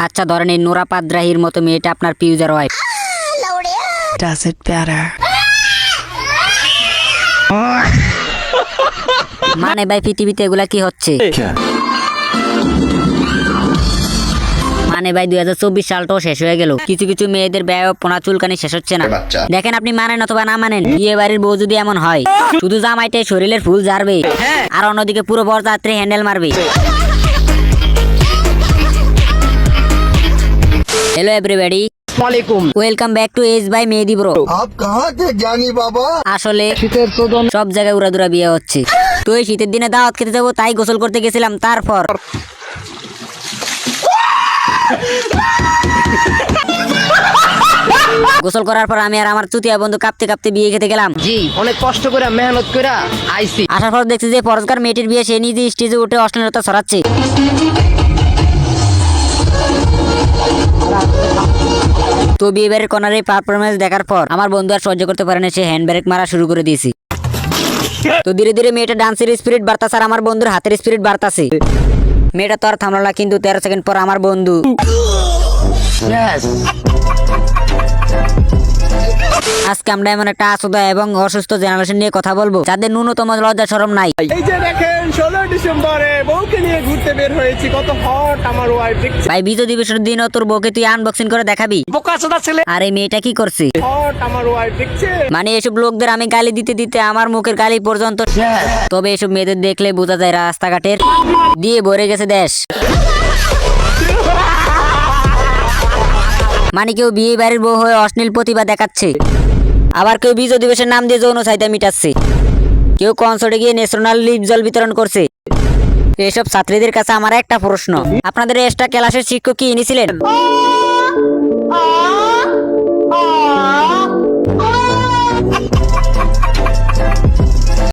আচ্ছা ধরেন এই নোরা পাদ্রাহির মতো মেয়েটা আপনার future wife. Does it better. মানে ভাই পৃথিবীতে এগুলা কি হচ্ছে? মানে ভাই 2024 সালটাও শেষ হয়ে গেল, কিছু কিছু মেয়েদের ব্যয় পোনা চুলকানি শেষ হচ্ছে না। দেখেন আপনি মানেন অথবা না মানেন, বিয়ে বাড়ির বউ যদি এমন হয়, শুধু জামাইটাই শরীরের ফুল ঝাড়বে আর অন্যদিকে পুরো বরযাত্রী হ্যান্ডেল মারবে। Hello everybody, welcome back to Edge by Mehedi bro. आप कहाँ थे ज्ञानी बाबा? আসলে সব জায়গায় উড়াদুরা বিয়ে হচ্ছে, তো এই শীতের দিনে দাওয়াত খেতে যাবো তাই গোসল করতে গেছিলাম। তারপর গোসল করার পর আমি আর আমার চুতিয়া বন্ধু কাঁপতে কাঁপতে বিয়ে খেতে গেলাম। জি অনেক কষ্ট করে মেহনত করে আইছি। আসার পর দেখছি যে পরস্কার মেয়েটির বিয়ে, সে নিজে স্টেজে উঠে অশ্লীলতা ছড়াচ্ছে। তো বিয়ে বাড়ির কর্নারে পারফরমেন্স দেখার পর আমার বন্ধু আর সহ্য করতে পারে না, সে হ্যান্ড ব্রেক মারা শুরু করে দিয়েছি। তো ধীরে ধীরে মেয়েটা ডান্সের স্পিরিট বাড়তাছে আর আমার বন্ধুর হাতের স্পিরিট বাড়তাছে। মেয়েটা তো আর থামলো না, কিন্তু 13 সেকেন্ড পর আমার বন্ধু আজকে আমরা এমন একটা আসুদা এবং অসুস্থ জেনারেশন নিয়ে কথা বলবো যাদের ন্যূনতম লজ্জা শরম নাই। এই যে দেখেন 16 ডিসেম্বরে বউকে নিয়ে ঘুরতে বের হয়েছি, কত হট আমার ওয়াইফ দেখছে। ভাই বিজয় দিবসের দিনও তোর বউকে তুই আনবক্সিং করে দেখাবি? বোকাচোদা ছেলে। আর এই মেয়েটা কি করছে? হট আমার ওয়াইফ দেখছে। মানে এসব লোকদের আমি গালি দিতে দিতে আমার মুখের গালি পর্যন্ত। তবে এসব মেয়েদের দেখলে বোঝা যায় রাস্তাঘাটের দিয়ে ভরে গেছে দেশ। মানে কেউ বিয়ে বাড়ির বউ হয়ে অশ্লীল প্রতিভা দেখাচ্ছে, আবার কেউ বিজয় দিবসের নাম দিয়ে যৌন চাহিদা মিটাচ্ছে, কেউ কনসার্টে গিয়ে ন্যাশনাল লিপ জল বিতরণ করছে। এসব ছাত্রীদের কাছে আমার একটা প্রশ্ন, আপনাদের এক্সট্রা ক্লাসের শিক্ষক কি এনেছিলেন?